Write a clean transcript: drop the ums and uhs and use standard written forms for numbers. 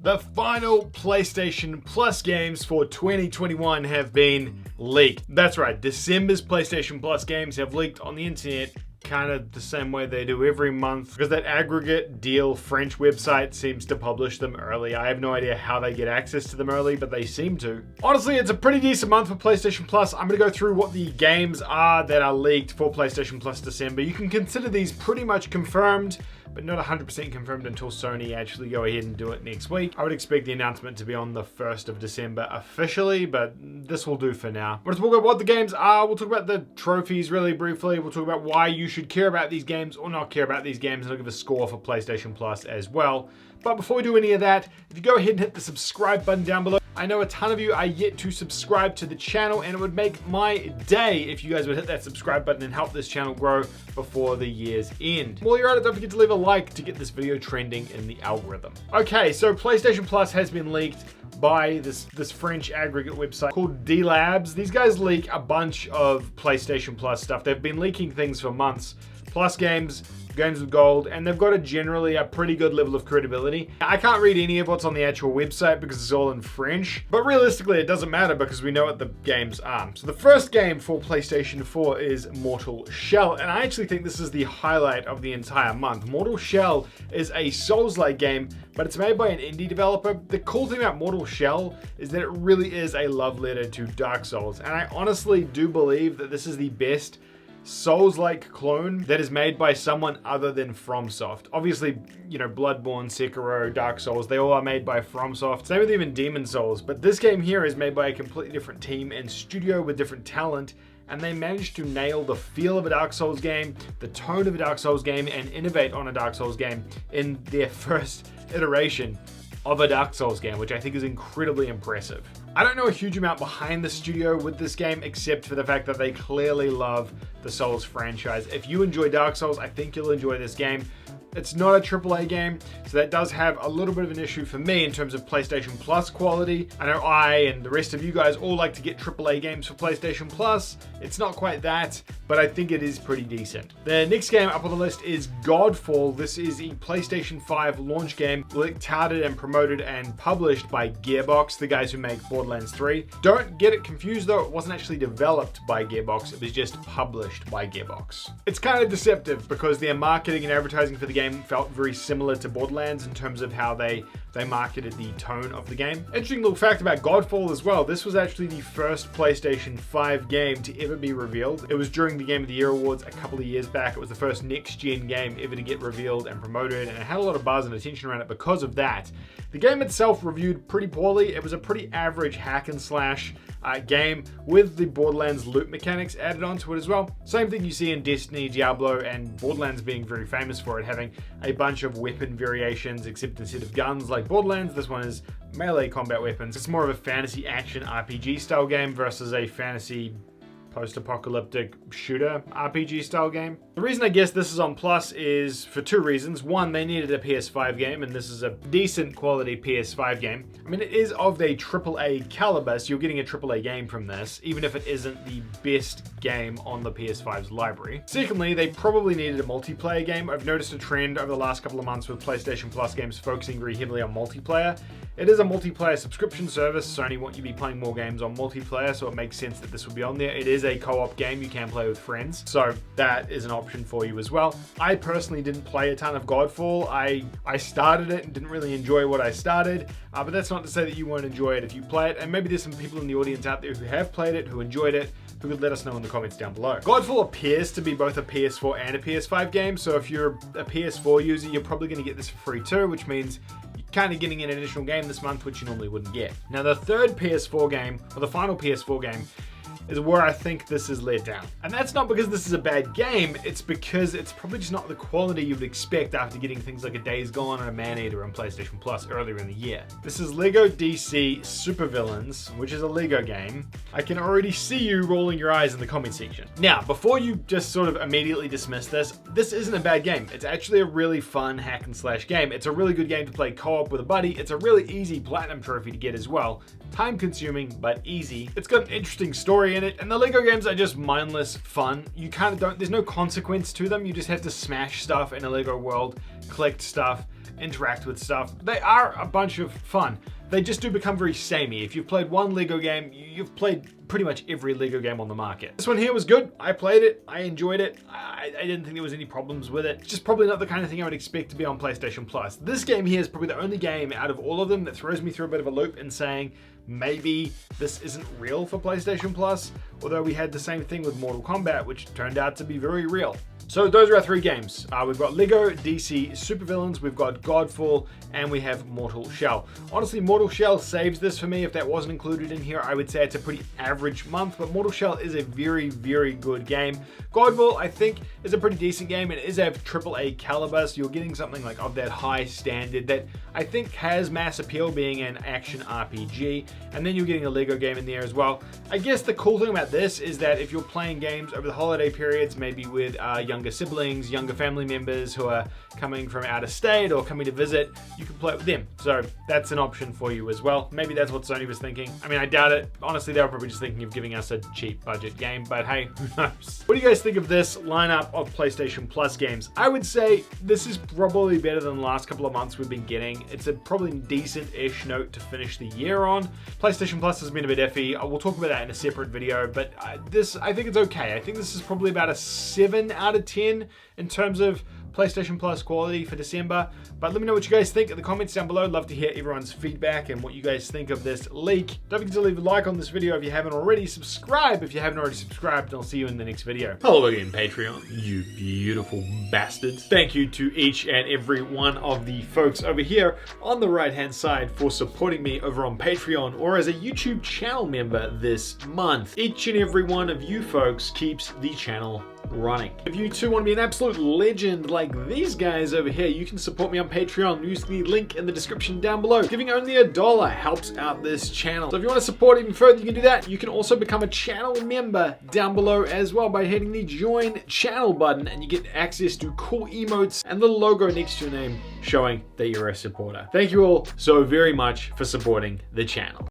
The final PlayStation Plus games for 2021 have been leaked. That's right, December's PlayStation Plus games have leaked on the internet kind of the same way they do every month, because that aggregate deal French website seems to publish them early. I have no idea how they get access to them early, but they seem to. Honestly, it's a pretty decent month for PlayStation Plus. I'm going to go through what the games are that are leaked for PlayStation Plus December. You can consider these pretty much confirmed, but not 100% confirmed until Sony actually go ahead and do it next week. I would expect the announcement to be on the 1st of December officially, but this will do for now. We're going to talk about what the games are. We'll talk about the trophies really briefly. We'll talk about why you should care about these games or not care about these games, and I'll give a score for PlayStation Plus as well. But before we do any of that, if you go ahead and hit the subscribe button down below, I know a ton of you are yet to subscribe to the channel, and it would make my day if you guys would hit that subscribe button and help this channel grow before the year's end. While you're at it, don't forget to leave a like to get this video trending in the algorithm. Okay, so PlayStation Plus has been leaked by this French aggregate website called D-Labs. These guys leak a bunch of PlayStation Plus stuff. They've been leaking things for months. Plus games with gold, and they've got a pretty good level of credibility. I can't read any of what's on the actual website because it's all in French, but realistically it doesn't matter because we know what the games are. So the first game for PlayStation 4 is Mortal Shell, and I actually think this is the highlight of the entire month. Mortal Shell is a Souls-like game, but it's made by an indie developer. The cool thing about Mortal Shell is that it really is a love letter to Dark Souls, and I honestly do believe that this is the best Souls-like clone that is made by someone other than FromSoft. Obviously, you know, Bloodborne, Sekiro, Dark Souls, they all are made by FromSoft. Same with even Demon Souls, but this game here is made by a completely different team and studio with different talent, and they managed to nail the feel of a Dark Souls game, the tone of a Dark Souls game, and innovate on a Dark Souls game in their first iteration of a Dark Souls game, which I think is incredibly impressive. I don't know a huge amount behind the studio with this game, except for the fact that they clearly love the Souls franchise. If you enjoy Dark Souls, I think you'll enjoy this game. It's not a AAA game, so that does have a little bit of an issue for me in terms of PlayStation Plus quality. I know I and the rest of you guys all like to get AAA games for PlayStation Plus. It's not quite that, but I think it is pretty decent. The next game up on the list is Godfall. This is a PlayStation 5 launch game, touted and promoted and published by Gearbox, the guys who make Borderlands 3. Don't get it confused though, it wasn't actually developed by Gearbox, it was just published by Gearbox. It's kind of deceptive because their marketing and advertising for the game felt very similar to Borderlands in terms of how they marketed the tone of the game. Interesting little fact about Godfall as well, this was actually the first PlayStation 5 game to ever be revealed. It was during the Game of the Year Awards a couple of years back. It was the first next-gen game ever to get revealed and promoted, and it had a lot of buzz and attention around it because of that. The game itself reviewed pretty poorly. It was a pretty average hack and slash game with the Borderlands loot mechanics added onto it as well. Same thing you see in Destiny, Diablo, and Borderlands being very famous for it, having a bunch of weapon variations, except instead of guns like Borderlands, this one is melee combat weapons. It's more of a fantasy action RPG style game versus a fantasy post-apocalyptic shooter RPG style game. The reason I guess this is on Plus is for two reasons. One, they needed a PS5 game, and this is a decent quality PS5 game. I mean, it is of a AAA caliber, so you're getting a AAA game from this, even if it isn't the best game on the PS5's library. Secondly, they probably needed a multiplayer game. I've noticed a trend over the last couple of months with PlayStation Plus games focusing very heavily on multiplayer. It is a multiplayer subscription service. Sony want you to be playing more games on multiplayer, so it makes sense that this would be on there. It is a co-op game you can play with friends, so that is an option for you as well. I personally didn't play a ton of Godfall. I started it and didn't really enjoy what I started, but that's not to say that you won't enjoy it if you play it, and maybe there's some people in the audience out there who have played it, who enjoyed it, who could let us know in the comments down below. Godfall appears to be both a PS4 and a PS5 game, so if you're a PS4 user, you're probably going to get this for free too, which means kind of getting an additional game this month, which you normally wouldn't get. Now, the third PS4 game, or the final PS4 game, is where I think this is let down. And that's not because this is a bad game, it's because it's probably just not the quality you would expect after getting things like a Days Gone and a Man-Eater on PlayStation Plus earlier in the year. This is LEGO DC Supervillains, which is a LEGO game. I can already see you rolling your eyes in the comment section. Now, before you just sort of immediately dismiss this isn't a bad game. It's actually a really fun hack and slash game. It's a really good game to play co-op with a buddy. It's a really easy platinum trophy to get as well. Time consuming, but easy. It's got an interesting story in it, and the LEGO games are just mindless fun. You kind of don't, there's no consequence to them. You just have to smash stuff in a LEGO world, collect stuff, interact with stuff. They are a bunch of fun. They just do become very samey. If you've played one Lego game, you've played pretty much every Lego game on the market. This one here was good. I played it. I enjoyed it. I didn't think there was any problems with it. It's just probably not the kind of thing I would expect to be on PlayStation Plus. This game here is probably the only game out of all of them that throws me through a bit of a loop in saying, maybe this isn't real for PlayStation Plus, although we had the same thing with Mortal Kombat, which turned out to be very real. So those are our three games. We've got Lego DC Supervillains, we've got Godfall, and we have Mortal Shell. Honestly, Mortal Shell saves this for me. If that wasn't included in here, I would say it's a pretty average month, but Mortal Shell is a very, very good game. Godfall, I think, is a pretty decent game. It is a AAA caliber, so you're getting something like of that high standard that I think has mass appeal, being an action RPG, and then you're getting a Lego game in there as well. I guess the cool thing about this is that if you're playing games over the holiday periods, maybe with younger siblings, younger family members who are coming from out of state or coming to visit, you can play it with them. So that's an option for you as well. Maybe that's what Sony was thinking. I mean, I doubt it. Honestly, they were probably just thinking of giving us a cheap budget game, but hey, who knows? What do you guys think of this lineup of PlayStation Plus games? I would say this is probably better than the last couple of months we've been getting. It's a probably decent-ish note to finish the year on. PlayStation Plus has been a bit iffy. We'll talk about that in a separate video, but I think it's okay. I think this is probably about a 7 out of 10 in terms of PlayStation Plus quality for December. But let me know what you guys think in the comments down below. I'd love to hear everyone's feedback and what you guys think of this leak. Don't forget to leave a like on this video if you haven't already. Subscribe if you haven't already subscribed, and I'll see you in the next video. Hello again, Patreon, you beautiful bastards. Thank you to each and every one of the folks over here on the right-hand side for supporting me over on Patreon or as a YouTube channel member this month. Each and every one of you folks keeps the channel running. If you too want to be an absolute legend like these guys over here, you can support me on Patreon. Use the link in the description down below. Giving only $1 helps out this channel. So if you want to support even further, you can do that. You can also become a channel member down below as well by hitting the join channel button, and you get access to cool emotes and the logo next to your name showing that you're a supporter. Thank you all so very much for supporting the channel.